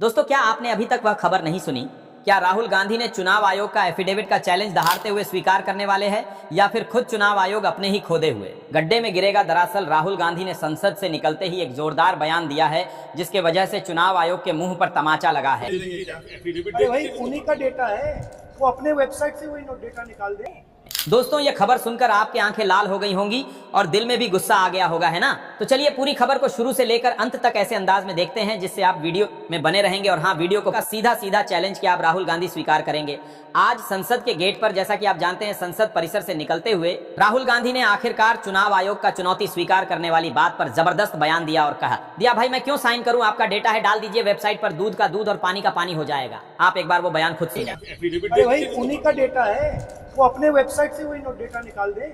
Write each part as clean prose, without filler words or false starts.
दोस्तों, क्या आपने अभी तक वह खबर नहीं सुनी? क्या राहुल गांधी ने चुनाव आयोग का एफिडेविट का चैलेंज दहाड़ते हुए स्वीकार करने वाले हैं या फिर खुद चुनाव आयोग अपने ही खोदे हुए गड्ढे में गिरेगा? दरअसल राहुल गांधी ने संसद से निकलते ही एक जोरदार बयान दिया है, जिसके वजह से चुनाव आयोग के मुंह पर तमाचा लगा है। अरे भाई, उन्हीं का डेटा है, वो अपने वेबसाइट से वही डेटा निकाल दे। दोस्तों, यह खबर सुनकर आपकी आंखें लाल हो गई होंगी और दिल में भी गुस्सा आ गया होगा, है ना? तो चलिए पूरी खबर को शुरू से लेकर अंत तक ऐसे अंदाज में देखते हैं जिससे आप वीडियो में बने रहेंगे। और हाँ, वीडियो को सीधा सीधा चैलेंज किया आप राहुल गांधी स्वीकार करेंगे। आज संसद के गेट पर, जैसा कि आप जानते हैं, संसद परिसर से निकलते हुए राहुल गांधी ने आखिरकार चुनाव आयोग का चुनौती स्वीकार करने वाली बात पर जबरदस्त बयान दिया और कहा दिया, भाई मैं क्यों साइन करूं? आपका डेटा है, डाल दीजिए वेबसाइट पर, दूध का दूध और पानी का पानी हो जाएगा। आप एक बार वो बयान खुद सुनिए। अरे भाई, उन्हीं का डेटा है, वो अपने वेबसाइट से वही डेटा निकाल दे।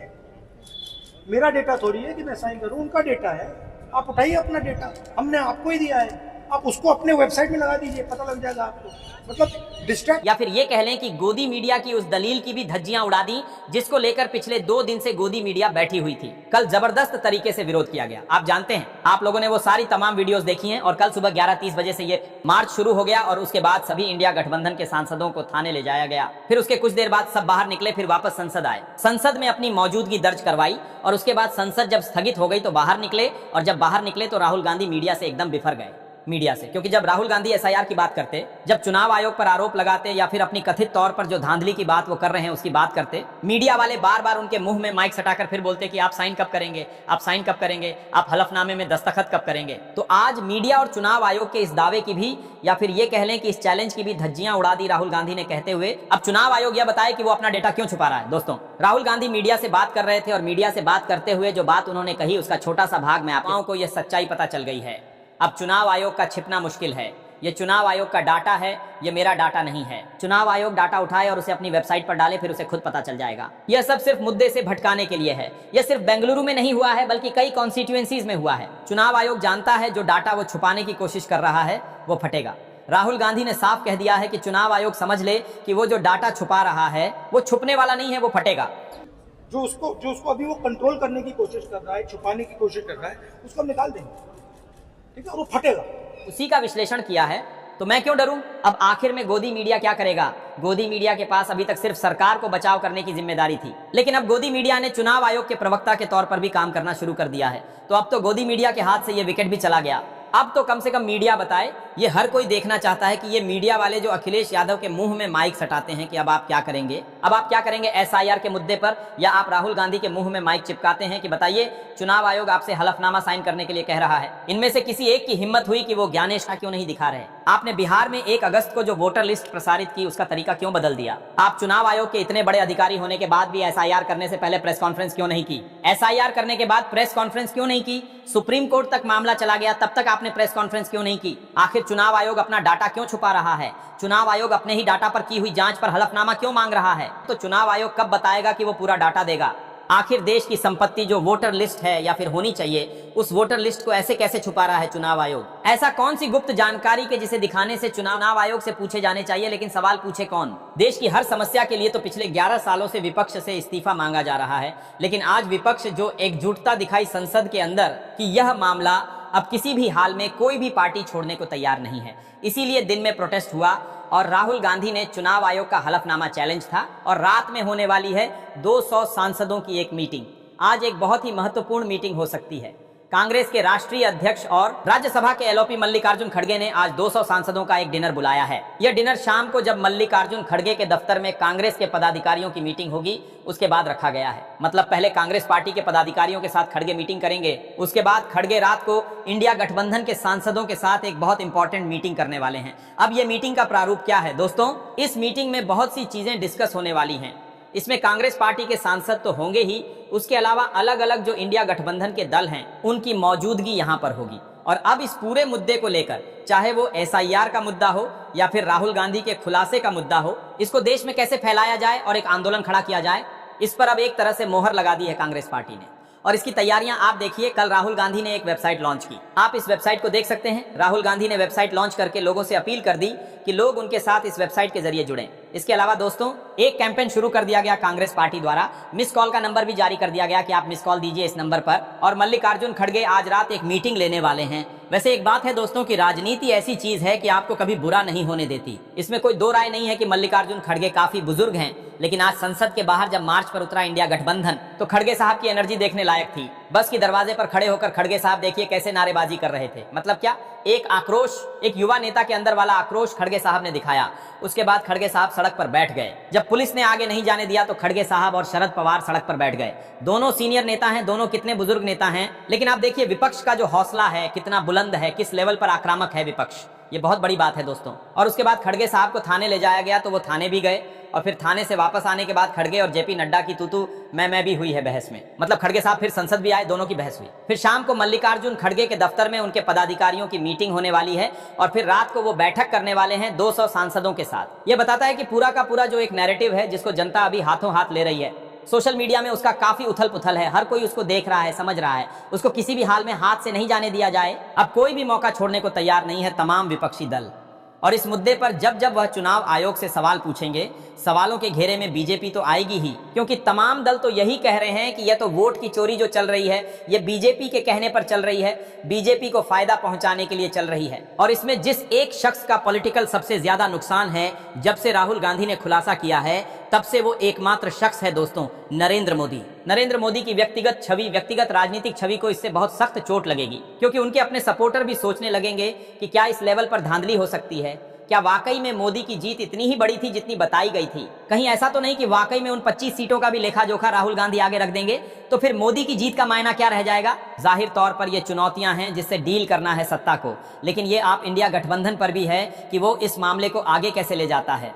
मेरा डेटा थोड़ी है कि मैं साइन करूं, उनका डेटा है। आप उठाइए अपना डेटा, हमने आपको ही दिया है, आप उसको अपने वेबसाइट में लगा दीजिए, पता लग जाएगा आपको। मतलब डिस्ट्रैक्ट, या फिर ये कह लें कि गोदी मीडिया की उस दलील की भी धज्जियां उड़ा दी जिसको लेकर पिछले 2 दिन से गोदी मीडिया बैठी हुई थी। कल जबरदस्त तरीके से विरोध किया गया। आप जानते हैं, आप लोगों ने वो सारी तमाम वीडियोस देखी हैं। और कल सुबह 11:30 बजे से ये मार्च शुरू हो गया और उसके बाद सभी इंडिया गठबंधन के सांसदों को थाने ले जाया गया। फिर उसके कुछ देर बाद सब बाहर निकले, फिर वापस संसद आए, संसद में अपनी मौजूदगी दर्ज करवाई और उसके बाद संसद जब स्थगित हो गई तो बाहर निकले। और जब बाहर निकले तो राहुल गांधी मीडिया से एकदम बिफर गए, मीडिया से। क्योंकि जब राहुल गांधी एसआईआर की बात करते, जब चुनाव आयोग पर आरोप लगाते या फिर अपनी कथित तौर पर जो धांधली की बात वो कर रहे हैं उसकी बात करते, मीडिया वाले बार बार उनके मुंह में माइक सटाकर फिर बोलते कि आप साइन कब करेंगे, आप साइन कब करेंगे, आप हलफनामे में दस्तखत कब करेंगे। तो आज मीडिया और चुनाव आयोग के इस दावे की भी, या फिर ये कह लें कि इस चैलेंज की भी धज्जियां उड़ा दी राहुल गांधी ने, कहते हुए अब चुनाव आयोग यह बताए कि वो अपना डेटा क्यों छुपा रहा है। दोस्तों, राहुल गांधी मीडिया से बात कर रहे थे और मीडिया से बात करते हुए जो बात उन्होंने कही उसका छोटा सा भाग में आपको यह सच्चाई पता चल गई है। अब चुनाव आयोग का छिपना मुश्किल है। ये चुनाव आयोग का डाटा है, ये मेरा डाटा नहीं है। चुनाव आयोग डाटा उठाए और उसे अपनी वेबसाइट पर डाले, फिर उसे खुद पता चल जाएगा। यह सब सिर्फ मुद्दे से भटकाने के लिए है। यह सिर्फ बेंगलुरु में नहीं हुआ है, बल्कि कई कॉन्स्टिट्यूएंसीज में हुआ है। चुनाव आयोग जानता है जो डाटा वो छुपाने की कोशिश कर रहा है वो फटेगा। राहुल गांधी ने साफ कह दिया है कि चुनाव आयोग समझ ले कि वो जो डाटा छुपा रहा है वो छुपने वाला नहीं है, वो फटेगा। जो उसको अभी वो कंट्रोल करने की कोशिश कर रहा है, छुपाने की कोशिश कर रहा है, उसको निकाल देंगे, ठीक है, वो फटेगा। उसी का विश्लेषण किया है, तो मैं क्यों डरूं? अब आखिर में गोदी मीडिया क्या करेगा? गोदी मीडिया के पास अभी तक सिर्फ सरकार को बचाव करने की जिम्मेदारी थी, लेकिन अब गोदी मीडिया ने चुनाव आयोग के प्रवक्ता के तौर पर भी काम करना शुरू कर दिया है। तो अब तो गोदी मीडिया के हाथ से ये विकेट भी चला गया। अब तो कम से कम मीडिया बताए। ये हर कोई देखना चाहता है कि ये मीडिया वाले जो अखिलेश यादव के मुंह में माइक सटाते हैं कि अब आप क्या करेंगे, अब आप क्या करेंगे एसआईआर के मुद्दे पर, या आप राहुल गांधी के मुंह में माइक चिपकाते हैं कि बताइए चुनाव आयोग आपसे हलफनामा साइन करने के लिए कह रहा है। इनमें से किसी एक की हिम्मत हुई कि वो ज्ञानेश का क्यों नहीं दिखा रहे? आपने बिहार में 1 अगस्त को जो वोटर लिस्ट प्रसारित की उसका तरीका क्यों बदल दिया? आप चुनाव आयोग के इतने बड़े अधिकारी होने के बाद भी एसआईआर करने से पहले प्रेस कॉन्फ्रेंस क्यों नहीं की? एसआईआर करने के बाद प्रेस कॉन्फ्रेंस क्यों नहीं की? सुप्रीम कोर्ट तक मामला चला गया, तब तक आपने प्रेस कॉन्फ्रेंस क्यों नहीं की? आखिर चुनाव आयोग अपना डाटा क्यों छुपा रहा है? चुनाव आयोग अपने ही डाटा पर की हुई जांच पर हलफनामा क्यों मांग रहा है? तो चुनाव आयोग कब बताएगा कि वो पूरा डाटा देगा? आखिर देश की संपत्ति जो वोटर लिस्ट है या फिर होनी चाहिए, उस वोटर लिस्ट को ऐसे कैसे छुपा रहा है चुनाव आयोग? ऐसा कौन सी गुप्त जानकारी के जिसे दिखाने से चुनाव आयोग से पूछे जाने चाहिए, लेकिन सवाल पूछे कौन? देश की हर समस्या के लिए तो पिछले 11 सालों से विपक्ष से इस्तीफा मांगा जा रहा है, लेकिन आज विपक्ष जो एकजुटता दिखाई संसद के अंदर कि यह मामला अब किसी भी हाल में कोई भी पार्टी छोड़ने को तैयार नहीं है, इसीलिए दिन में प्रोटेस्ट हुआ और राहुल गांधी ने चुनाव आयोग का हलफनामा चैलेंज था। और रात में होने वाली है 200 सांसदों की एक मीटिंग। आज एक बहुत ही महत्वपूर्ण मीटिंग हो सकती है। कांग्रेस के राष्ट्रीय अध्यक्ष और राज्यसभा के एलओपी मल्लिकार्जुन खड़गे ने आज 200 सांसदों का एक डिनर बुलाया है। यह डिनर शाम को जब मल्लिकार्जुन खड़गे के दफ्तर में कांग्रेस के पदाधिकारियों की मीटिंग होगी उसके बाद रखा गया है। मतलब पहले कांग्रेस पार्टी के पदाधिकारियों के साथ खड़गे मीटिंग करेंगे, उसके बाद खड़गे रात को इंडिया गठबंधन के सांसदों के साथ एक बहुत इंपॉर्टेंट मीटिंग करने वाले हैं। अब यह मीटिंग का प्रारूप क्या है दोस्तों? इस मीटिंग में बहुत सी चीजें डिस्कस होने वाली हैं। इसमें कांग्रेस पार्टी के सांसद तो होंगे ही, उसके अलावा अलग अलग जो इंडिया गठबंधन के दल हैं उनकी मौजूदगी यहां पर होगी। और अब इस पूरे मुद्दे को लेकर, चाहे वो एसआईआर का मुद्दा हो या फिर राहुल गांधी के खुलासे का मुद्दा हो, इसको देश में कैसे फैलाया जाए और एक आंदोलन खड़ा किया जाए, इस पर अब एक तरह से मोहर लगा दी है कांग्रेस पार्टी ने। और इसकी तैयारियां आप देखिए। कल राहुल गांधी ने एक वेबसाइट लॉन्च की, आप इस वेबसाइट को देख सकते हैं। राहुल गांधी ने वेबसाइट लॉन्च करके लोगों से अपील कर दी कि लोग उनके साथ इस वेबसाइट के जरिए जुड़ें। इसके अलावा दोस्तों एक कैंपेन शुरू कर दिया गया कांग्रेस पार्टी द्वारा। मिस कॉल का नंबर भी जारी कर दिया गया कि आप मिस कॉल दीजिए इस नंबर पर, और मल्लिकार्जुन खड़गे आज रात एक मीटिंग लेने वाले हैं। वैसे एक बात है दोस्तों कि राजनीति ऐसी चीज है कि आपको कभी बुरा नहीं होने देती। इसमें कोई दो राय नहीं है कि मल्लिकार्जुन खड़गे काफी बुजुर्ग हैं, लेकिन आज संसद के बाहर जब मार्च पर उतरा इंडिया गठबंधन तो खड़गे साहब की एनर्जी देखने लायक थी। बस की दरवाजे पर खड़े होकर खड़गे साहब देखिए कैसे नारेबाजी कर रहे थे। मतलब क्या, एक आक्रोश, एक युवा नेता के अंदर वाला आक्रोश खड़गे साहब ने दिखाया। उसके बाद खड़गे साहब सड़क पर बैठ गए। जब पुलिस ने आगे नहीं जाने दिया तो खड़गे साहब और शरद पवार सड़क पर बैठ गए। दोनों सीनियर नेता हैं, दोनों कितने बुजुर्ग नेता हैं, लेकिन आप देखिए विपक्ष का जो हौसला है कितना बुलंद है, किस लेवल पर आक्रामक है विपक्ष। ये बहुत बड़ी बात है दोस्तों। और उसके बाद खड़गे साहब को थाने ले जाया गया तो वो थाने भी गए, और फिर थाने से वापस आने के बाद खड़गे और जेपी नड्डा की तू मैं भी हुई है बहस में। मतलब खड़गे साहब फिर संसद भी आए, दोनों की बहस हुई। फिर शाम को मल्लिकार्जुन खड़गे के दफ्तर में उनके पदाधिकारियों की मीटिंग होने वाली है, और फिर रात को वो बैठक करने वाले हैं 200 सांसदों के साथ। ये बताता है कि पूरा का पूरा जो एक नैरेटिव है जिसको जनता अभी हाथों हाथ ले रही है, सोशल मीडिया में उसका काफी उथल पुथल है। हर कोई उसको देख रहा है, समझ रहा है, उसको किसी भी हाल में हाथ से नहीं जाने दिया जाए। अब कोई भी मौका छोड़ने को तैयार नहीं है तमाम विपक्षी दल। और इस मुद्दे पर जब जब वह चुनाव आयोग से सवाल पूछेंगे, सवालों के घेरे में बीजेपी तो आएगी ही, क्योंकि तमाम दल तो यही कह रहे हैं कि यह तो वोट की चोरी जो चल रही है यह बीजेपी के कहने पर चल रही है, बीजेपी को फायदा पहुंचाने के लिए चल रही है। और इसमें जिस एक शख्स का पॉलिटिकल सबसे ज्यादा नुकसान है, जब से राहुल गांधी ने खुलासा किया है तब से वो एकमात्र शख्स है दोस्तों, नरेंद्र मोदी। नरेंद्र मोदी की व्यक्तिगत छवि, व्यक्तिगत राजनीतिक छवि को इससे बहुत सख्त चोट लगेगी, क्योंकि उनके अपने सपोर्टर भी सोचने लगेंगे कि क्या इस लेवल पर धांधली हो सकती है, क्या वाकई में मोदी की जीत इतनी ही बड़ी थी जितनी बताई गई थी। कहीं ऐसा तो नहीं कि वाकई में उन 25 सीटों का भी लेखा जोखा राहुल गांधी आगे रख देंगे, तो फिर मोदी की जीत का मायना क्या रह जाएगा। जाहिर तौर पर ये चुनौतियां हैं जिससे डील करना है सत्ता को, लेकिन ये आप इंडिया गठबंधन पर भी है कि वो इस मामले को आगे कैसे ले जाता है।